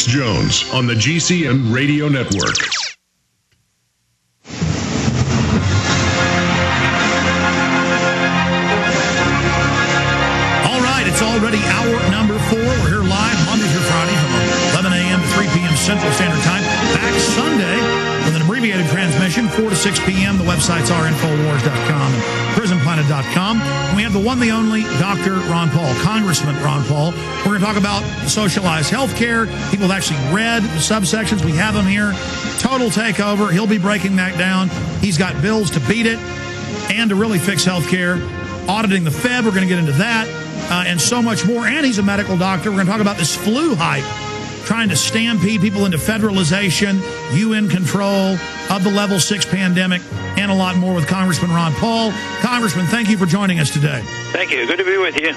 Alex Jones on the GCN Radio Network. All right, it's already hour number 4. We're here live Monday through Friday from 11 a.m. to 3 p.m. Central Standard Time. Back Sunday with an abbreviated transmission, 4 to 6 p.m. The websites are Infowars.com and PrisonPlanet.com. And we have the one, the only, Dr. Ron Paul, Congressman Ron Paul. We're going to talk about socialized health care. People have actually read the subsections. We have them here. Total takeover. He'll be breaking that down. He's got bills to beat it and to really fix health care. Auditing the Fed, we're going to get into that, and so much more. And he's a medical doctor. We're going to talk about this flu hype, trying to stampede people into federalization, UN control of the level 6 pandemic, and a lot more with Congressman Ron Paul. Congressman, thank you for joining us today. Thank you. Good to be with you.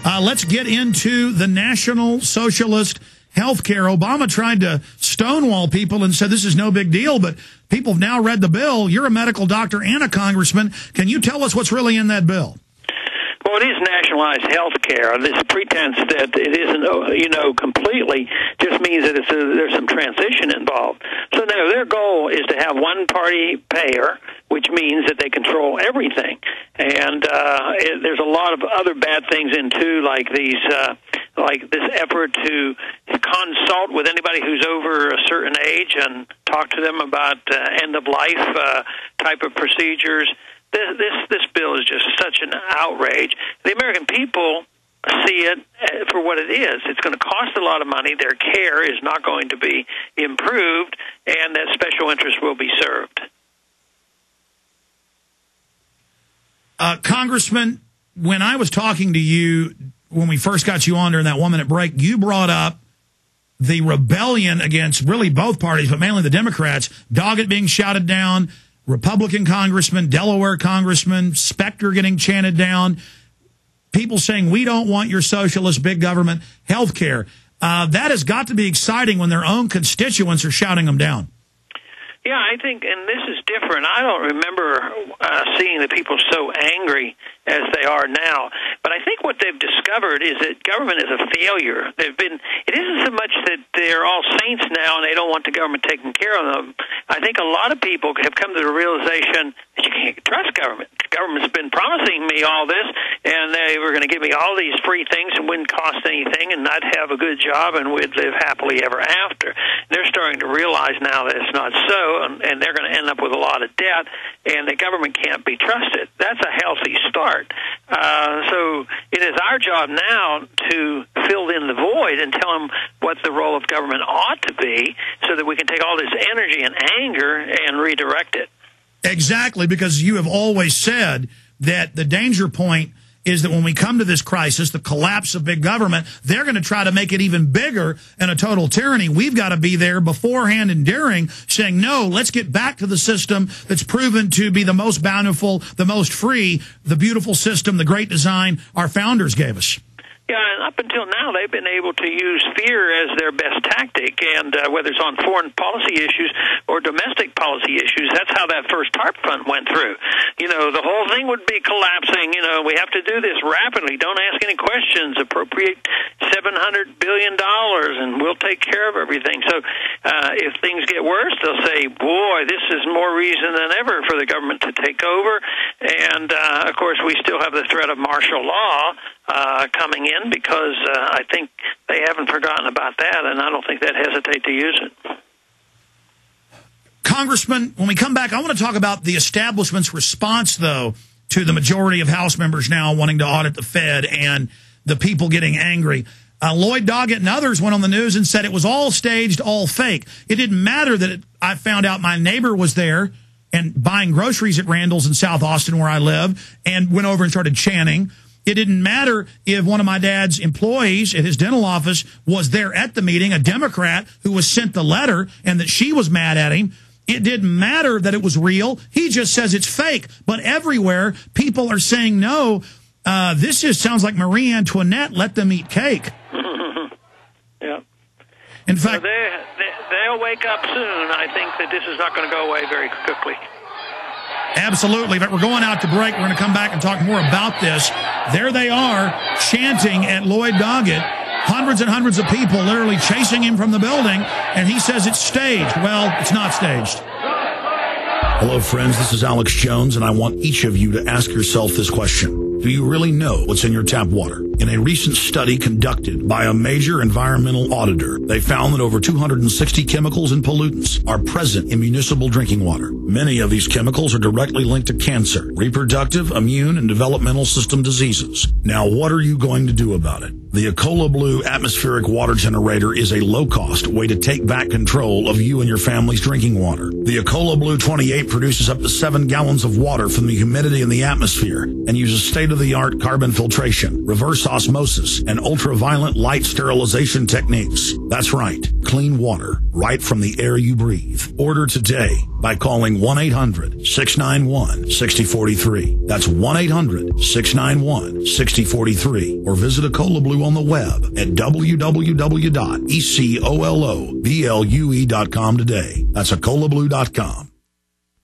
Let's get into the National Socialist Health Care. Obama tried to stonewall people and said this is no big deal, but people have now read the bill. You're a medical doctor and a congressman. Can you tell us what's really in that bill? Well, it is nationalized health care. This pretense that it isn't, completely just means that there's some transition involved. So now their goal is to have one-party payer, which means that they control everything. And there's a lot of other bad things in too, like this effort to consult with anybody who's over a certain age and talk to them about end-of-life type of procedures. This bill is just such an outrage. The American people see it for what it is. It's going to cost a lot of money. Their care is not going to be improved, and that special interest will be served. Congressman, when I was talking to you, when we first got you on during that 1-minute break, you brought up the rebellion against really both parties, but mainly the Democrats, Doggett being shouted down, Republican congressman, Delaware congressman, Specter getting chanted down, people saying we don't want your socialist big government health care. That has got to be exciting when their own constituents are shouting them down. Yeah, I think, and this is different. I don't remember seeing the people so angry as they are now. But I think what they've discovered is that government is a failure. It isn't so much that they're all saints now and they don't want the government taking care of them. I think a lot of people have come to the realization that you can't trust government. Government's been promising me all this, and they were going to give me all these free things and wouldn't cost anything, and I'd have a good job, and we'd live happily ever after. They're starting to realize now that it's not so, and they're going to end up with a lot of debt, and the government can't be trusted. That's a healthy start. So it is our job now to fill in the void and tell them what the role of government ought to be so that we can take all this energy and anger and redirect it. Exactly, because you have always said that the danger point is that when we come to this crisis, the collapse of big government, they're going to try to make it even bigger and a total tyranny. We've got to be there beforehand and during, saying, no, let's get back to the system that's proven to be the most bountiful, the most free, the beautiful system, the great design our founders gave us. Yeah, and up until now, they've been able to use fear as their best tactic, and whether it's on foreign policy issues or domestic policy issues, that's how that first TARP fund went through. The whole thing would be collapsing. We have to do this rapidly. Don't ask any questions. Appropriate $700 billion, and we'll take care of everything. So if things get worse, they'll say, boy, this is more reason than ever for the government to take over. And, of course, we still have the threat of martial law coming in, because I think they haven't forgotten about that, and I don't think they'd hesitate to use it. Congressman, when we come back, I want to talk about the establishment's response, though, to the majority of House members now wanting to audit the Fed and the people getting angry. Lloyd Doggett and others went on the news and said it was all staged, all fake. It didn't matter that I found out my neighbor was there and buying groceries at Randall's in South Austin, where I live, and went over and started chanting. It didn't matter if one of my dad's employees at his dental office was there at the meeting, a Democrat who was sent the letter, and that she was mad at him. It didn't matter that it was real. He just says it's fake. But everywhere, people are saying, no, this just sounds like Marie Antoinette, let them eat cake. Yeah. In fact, they'll wake up soon. I think that this is not going to go away very quickly. Absolutely. But we're going out to break. We're going to come back and talk more about this. There they are chanting at Lloyd Doggett hundreds and hundreds of people literally chasing him from the building, and he says it's staged. Well, it's not staged. Hello, friends. This is Alex Jones, and I want each of you to ask yourself this question. Do you really know what's in your tap water? In a recent study conducted by a major environmental auditor, they found that over 260 chemicals and pollutants are present in municipal drinking water. Many of these chemicals are directly linked to cancer, reproductive, immune, and developmental system diseases. Now, what are you going to do about it? The Ecola Blue atmospheric water generator is a low-cost way to take back control of you and your family's drinking water. The Ecola Blue 28 produces up to 7 gallons of water from the humidity in the atmosphere and uses state-of-the-art carbon filtration, reverse osmosis, and ultraviolet light sterilization techniques. That's right, clean water right from the air you breathe. Order today by calling 1-800-691-6043. That's 1-800-691-6043. Or visit Ecola Blue on the web at www.ecoloblu.com today. That's EcolaBlue.com.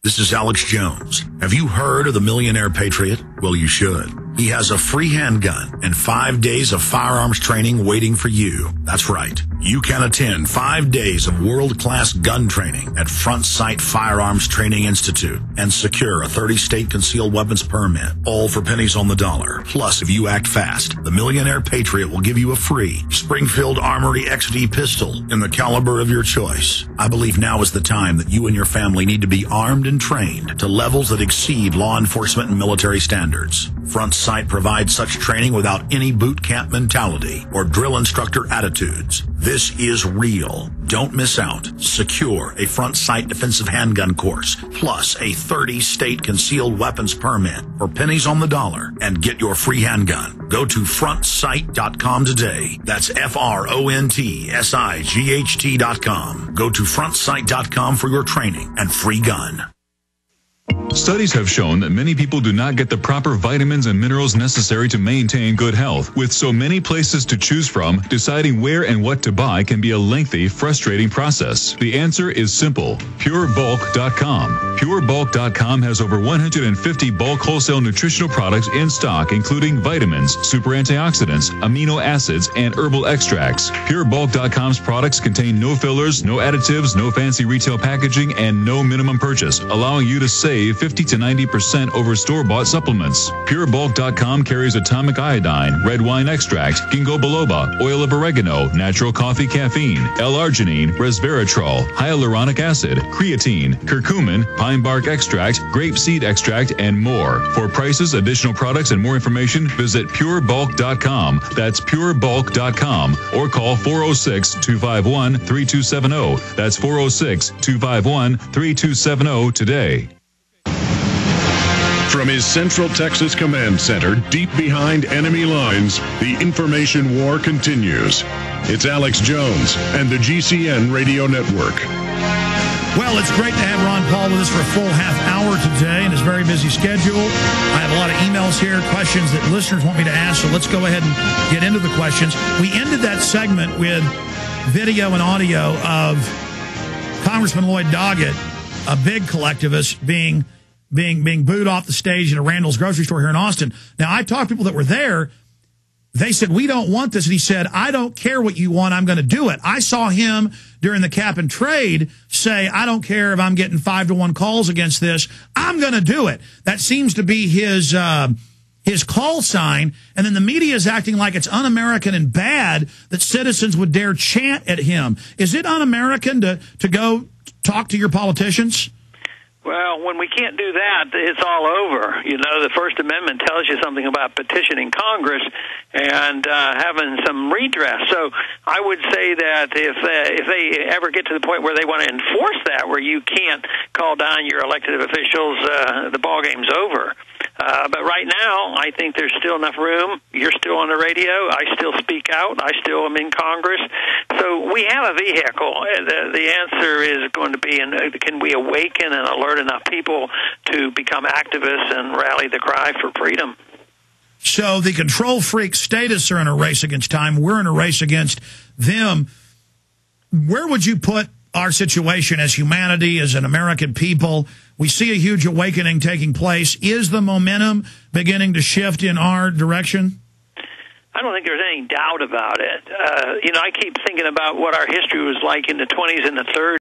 This is Alex Jones. Have you heard of the Millionaire Patriot? Well, you should. He has a free handgun and 5 days of firearms training waiting for you. That's right. You can attend 5 days of world-class gun training at Front Sight Firearms Training Institute and secure a 30-state concealed weapons permit, all for pennies on the dollar. Plus, if you act fast, the Millionaire Patriot will give you a free Springfield Armory XD pistol in the caliber of your choice. I believe now is the time that you and your family need to be armed and trained to levels that exceed law enforcement and military standards. Front Sight provides such training without any boot camp mentality or drill instructor attitudes. This is real. Don't miss out. Secure a Front Sight defensive handgun course, plus a 30-state concealed weapons permit for pennies on the dollar, and get your free handgun. Go to frontsight.com today. That's FRONTSIGHT.com. Go to frontsight.com for your training and free gun. Studies have shown that many people do not get the proper vitamins and minerals necessary to maintain good health. With so many places to choose from, deciding where and what to buy can be a lengthy, frustrating process. The answer is simple. PureBulk.com. PureBulk.com has over 150 bulk wholesale nutritional products in stock, including vitamins, super antioxidants, amino acids, and herbal extracts. PureBulk.com's products contain no fillers, no additives, no fancy retail packaging, and no minimum purchase, allowing you to save 50 to 90% over store-bought supplements. PureBulk.com carries atomic iodine, red wine extract, ginkgo biloba, oil of oregano, natural coffee caffeine, L-arginine, resveratrol, hyaluronic acid, creatine, curcumin, pine bark extract, grapeseed extract, and more. For prices, additional products, and more information, visit PureBulk.com. That's PureBulk.com, or call 406-251-3270. That's 406-251-3270 today. From his Central Texas Command Center, deep behind enemy lines, the information war continues. It's Alex Jones and the GCN Radio Network. Well, it's great to have Ron Paul with us for a full half hour today in his very busy schedule. I have a lot of emails here, questions that listeners want me to ask, so let's go ahead and get into the questions. We ended that segment with video and audio of Congressman Lloyd Doggett, a big collectivist, being booed off the stage at a Randall's grocery store here in Austin. Now, I talked to people that were there. They said, we don't want this. And he said, I don't care what you want. I'm going to do it. I saw him during the cap and trade say, I don't care if I'm getting 5-to-1 calls against this. I'm going to do it. That seems to be his call sign. And then the media is acting like it's un-American and bad that citizens would dare chant at him. Is it un-American to go talk to your politicians? Well, when we can't do that, it's all over. You know, the First Amendment tells you something about petitioning Congress and having some redress. So I would say that if they ever get to the point where they want to enforce that, where you can't call down your elected officials, the ballgame's over. But right now, I think there's still enough room. You're still on the radio. I still speak out. I still am in Congress. So we have a vehicle. The answer is going to be, can we awaken and alert enough people to become activists and rally the cry for freedom? So the control freak statists are in a race against time. We're in a race against them. Where would you put our situation as humanity, as an American people? We see a huge awakening taking place. Is the momentum beginning to shift in our direction? I don't think there's any doubt about it. I keep thinking about what our history was like in the 20s and the 30s.